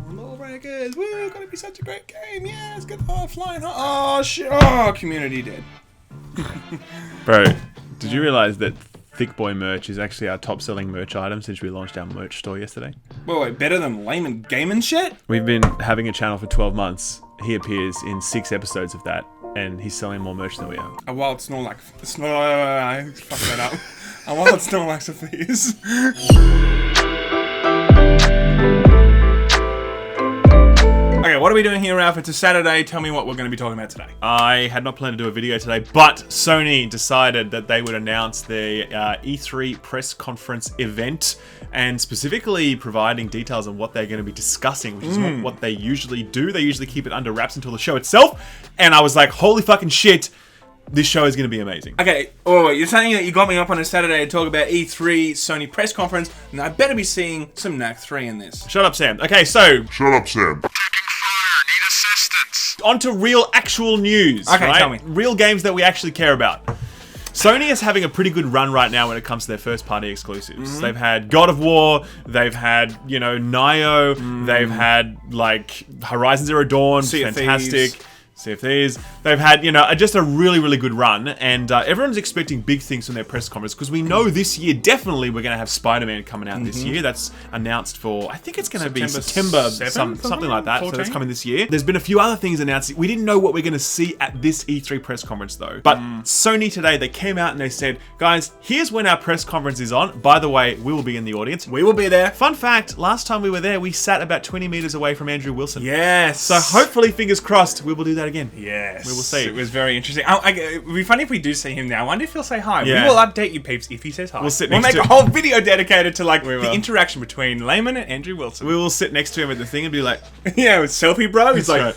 Lawbreakers, woo, gonna be such a great game. Yeah, it's good. Oh, flying. Oh, shit. Oh, community dead. Bro, did you realize that Thick Boy merch is actually our top selling merch item since we launched our merch store yesterday? Wait, better than Laymen gaming shit? We've been having a channel for 12 months. He appears in 6 episodes of that, and he's selling more merch than we are. A wild Snorlax. I fucked that up. A wild Snorlax of these. Okay, what are we doing here, Ralph? It's a Saturday. Tell me what we're going to be talking about today. I had not planned to do a video today, but Sony decided that they would announce the E3 press conference event, and specifically providing details on what they're going to be discussing, which is not what they usually do. They usually keep it under wraps until the show itself, and I was like, holy fucking shit, this show is going to be amazing. Okay, you're saying that you got me up on a Saturday to talk about E3 Sony press conference, and I better be seeing some Knack 3 in this. Shut up, Sam. Okay, so... Shut up, Sam. On to real, actual news. Okay, right? tell me. Real games that we actually care about. Sony is having a pretty good run right now when it comes to their first-party exclusives. They've had God of War, they've had, Nioh, they've had, Horizon Zero Dawn, fantastic. Sea of Thieves. They've had, just a really, really good run, and everyone's expecting big things from their press conference, because we know this year, definitely, we're going to have Spider-Man coming out this year. That's announced for, I think it's going to be September 7th, something like that, 14? so that's coming this year. There's been a few other things announced. We didn't know what we're going to see at this E3 press conference, though. But Sony today, they came out and they said, guys, here's when our press conference is on. By the way, we will be in the audience. We will be there. Fun fact, last time we were there, we sat about 20 meters away from Andrew Wilson. Yes. So hopefully, fingers crossed, we will do that again. Yes. We will see. It was very interesting. It would be funny if we do see him now. I wonder if he'll say hi. Yeah. We will update you, peeps, if he says hi. We'll sit We'll next make to a whole video dedicated to the will. interaction between Layman and Andrew Wilson. We will sit next to him at the thing and be like, Yeah, with selfie, bro. He's like...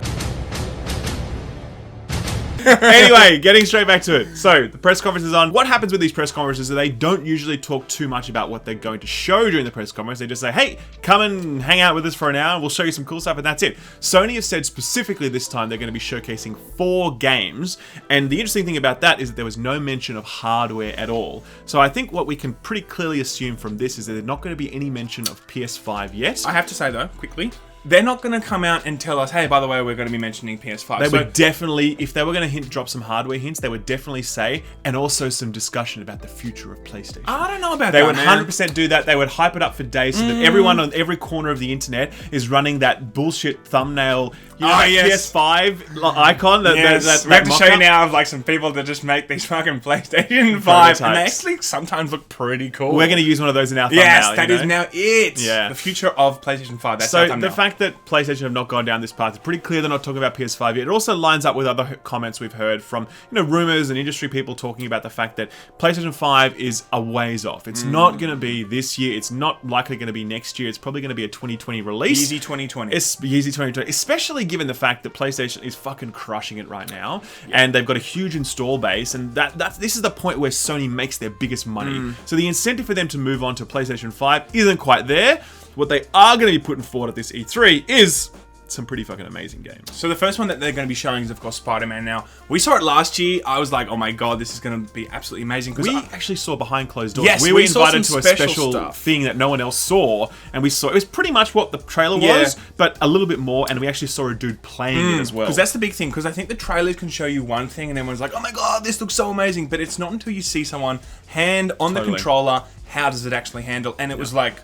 Anyway, getting straight back to it. So, the press conference is on. What happens with these press conferences is they don't usually talk too much about what they're going to show during the press conference. They just say, hey, come and hang out with us for an hour. We'll show you some cool stuff, and that's it. Sony has said specifically this time they're going to be showcasing 4 games. And the interesting thing about that is that there was no mention of hardware at all. So I think what we can pretty clearly assume from this is that there's not going to be any mention of PS5 yet. I have to say, though, quickly, they're not going to come out and tell us, hey, by the way, we're going to be mentioning PS5. They would definitely, if they were going to drop some hardware hints, they would definitely say, and also some discussion about the future of PlayStation. I don't know about They that, would man. 100% do that. They would hype it up for days so that everyone on every corner of the internet is running that bullshit thumbnail, PS5 icon. We have to show you now of some people that just make these fucking PlayStation 5, and they actually sometimes look pretty cool. We're going to use one of those in our thumbnail. Yes, that is now it. Yeah. The future of PlayStation 5. That's so the fact that PlayStation have not gone down this path, it's pretty clear they're not talking about PS5 yet. It also lines up with other comments we've heard from rumors and industry people talking about the fact that PlayStation 5 is a ways off. It's not going to be this year. It's not likely going to be next year. It's probably going to be a 2020 release. Easy 2020. It's easy 2020, especially given the fact that PlayStation is fucking crushing it right now, and they've got a huge install base, and this is the point where Sony makes their biggest money. So the incentive for them to move on to PlayStation 5 isn't quite there. What they are going to be putting forward at this E3 is some pretty fucking amazing games. So the first one that they're going to be showing is, of course, Spider-Man now. We saw it last year. I was like, oh my god, this is going to be absolutely amazing. We actually saw behind closed doors. Yes, we were saw invited to a special stuff. thing that no one else saw, and we saw, it was pretty much what the trailer was, but a little bit more, and we actually saw a dude playing it as well. Because that's the big thing, because I think the trailers can show you one thing, and everyone's like, oh my god, this looks so amazing, but it's not until you see someone hand on the controller, how does it actually handle, and it was like...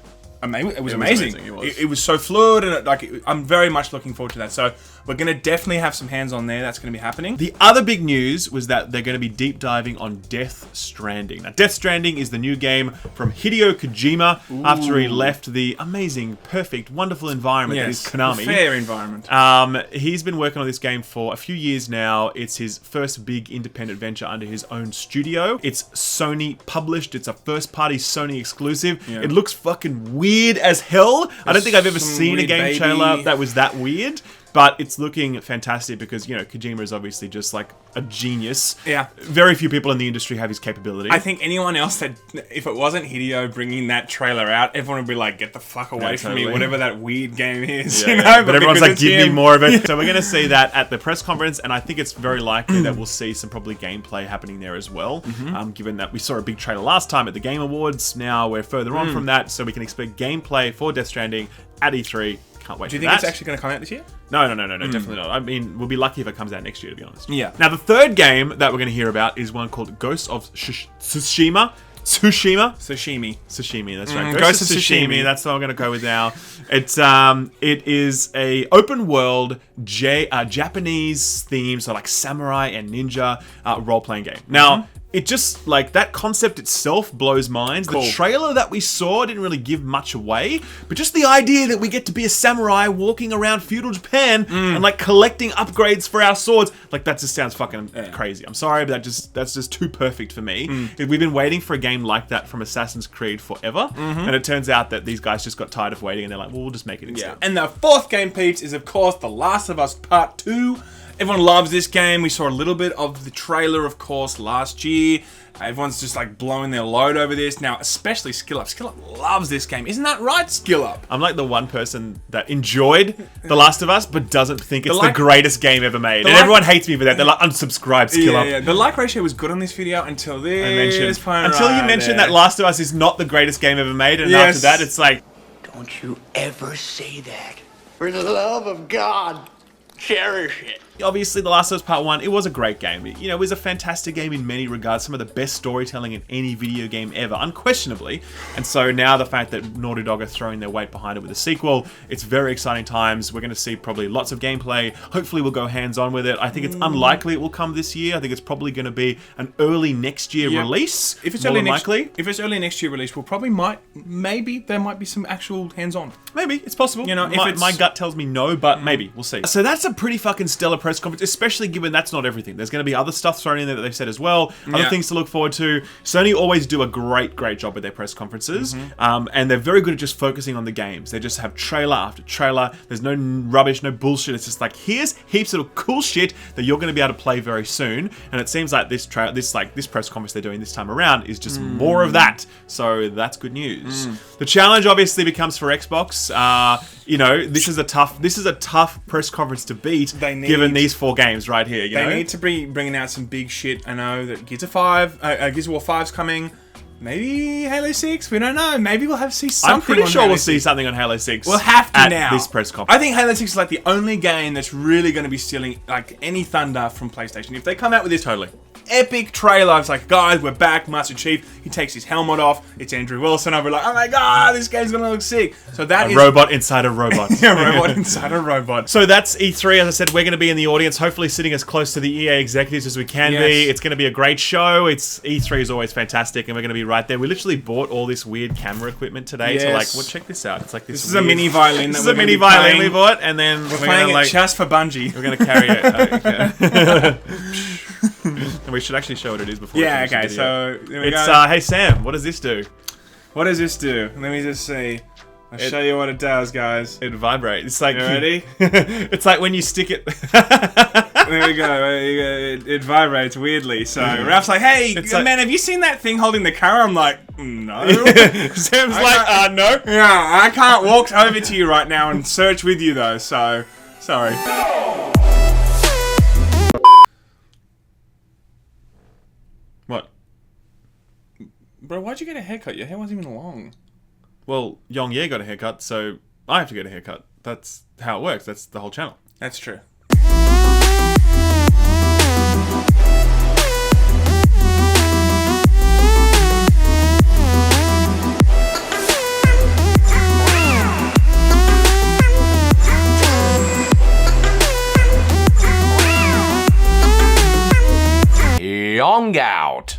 It was amazing. It was so fluid, and I'm very much looking forward to that. So we're going to definitely have some hands on there. That's going to be happening. The other big news was that they're going to be deep diving on Death Stranding. Now, Death Stranding is the new game from Hideo Kojima after he left the amazing, perfect, wonderful environment that is Konami. Fair environment. He's been working on this game for a few years now. It's his first big independent venture under his own studio. It's Sony published. It's a first-party Sony exclusive. It looks fucking weird as hell. I don't think I've ever seen a game trailer that was that weird. but it's looking fantastic because, you know, Kojima is obviously just like a genius. Yeah. Very few people in the industry have his capability. I think anyone else that, if it wasn't Hideo bringing that trailer out, everyone would be like, get the fuck away from me, whatever that weird game is. Yeah, you know? yeah. But everyone's like, give me him. more of it. So we're going to see that at the press conference, and I think it's very likely that we'll see some probably gameplay happening there as well, given that we saw a big trailer last time at the Game Awards. Now we're further on from that, so we can expect gameplay for Death Stranding at E3. Can't wait. Do you think it's actually going to come out this year? No, definitely not. I mean, we'll be lucky if it comes out next year, to be honest. Yeah. Now, the third game that we're going to hear about is one called Ghost of Tsushima. Sashimi. That's right. Ghost of Tsushima. That's what I'm going to go with now. It is a open world Japanese theme, so like samurai and ninja role playing game. Now. It just, like, that concept itself blows minds. Cool. The trailer that we saw didn't really give much away, but just the idea that we get to be a samurai walking around feudal Japan and, like, collecting upgrades for our swords, like, that just sounds fucking crazy. I'm sorry, but that's just too perfect for me. We've been waiting for a game like that from Assassin's Creed forever, and it turns out that these guys just got tired of waiting, and they're like, well, we'll just make it instead. And the fourth game, peeps, is, of course, The Last of Us Part 2. Everyone loves this game. We saw a little bit of the trailer, of course, last year. Everyone's just like blowing their load over this. Now, especially Skill Up. Skill Up loves this game. Isn't that right, Skill Up? I'm like the one person that enjoyed The Last of Us, but doesn't think it's the greatest game ever made. And everyone hates me for that. They're like, unsubscribe, Skill Up. Yeah. The like ratio was good on this video until this point. Until you mentioned that Last of Us is not the greatest game ever made. And after that, it's like... Don't you ever say that. For the love of God, cherish it. Obviously, The Last of Us Part 1, it was a great game. You know, it was a fantastic game in many regards. Some of the best storytelling in any video game ever, unquestionably. And so now the fact that Naughty Dog are throwing their weight behind it with a sequel, it's very exciting times. We're going to see probably lots of gameplay. Hopefully we'll go hands-on with it. I think it's unlikely it will come this year. I think it's probably going to be an early next year release. If it's early next year release, we'll probably maybe there might be some actual hands-on. Maybe, it's possible. You know, my gut tells me no, but maybe. We'll see. So that's a pretty fucking stellar press conference, especially given that's not everything. There's going to be other stuff thrown in there that they've said as well. Other things to look forward to. Sony always do a great job with their press conferences. And they're very good at just focusing on the games. They just have trailer after trailer. There's no rubbish, no bullshit. It's just like, here's heaps of cool shit that you're going to be able to play very soon. And it seems like this press conference they're doing this time around is just more of that. So that's good news. The challenge obviously becomes for Xbox. You know, this is a tough press conference to beat, given these 4 games right here. They need to be bringing out some big shit. I know that Gears of War 5's coming. Maybe Halo 6. We don't know. Maybe we'll see something. I'm pretty sure we'll see something on Halo 6. We'll have to at this press conference. I think Halo 6 is like the only game that's really going to be stealing like any thunder from PlayStation. If they come out with this epic trailer, it's like, guys, we're back, Master Chief. He takes his helmet off. It's Andrew Wilson. I'll be like, oh my god, this game's gonna look sick. So that is robot inside a robot. Robot inside a robot. So that's E3. As I said, we're going to be in the audience, hopefully sitting as close to the EA executives as we can be. It's going to be a great show. E3 is always fantastic, and we're going to be right there. We literally bought all this weird camera equipment today to like, well, check this out. It's like this. This is a mini violin. This is a mini violin we bought, and then we're playing it just for Bungie. We're going to carry it. And we should actually show what it is before. Yeah. Okay. So it's hey Sam, what does this do? What does this do? Let me just see. I'll show you what it does, guys. It vibrates. It's like, you ready? It's like when you stick it. There we go. It vibrates weirdly. So Ralph's like, "Hey, man, have you seen that thing holding the camera?" I'm like, "No." Sam's like, "No." Yeah, I can't walk over to you right now and search with you though. So sorry. What? Bro, why'd you get a haircut? Your hair wasn't even long. Well, Yong Ye got a haircut, so I have to get a haircut. That's how it works. That's the whole channel. That's true. Young out.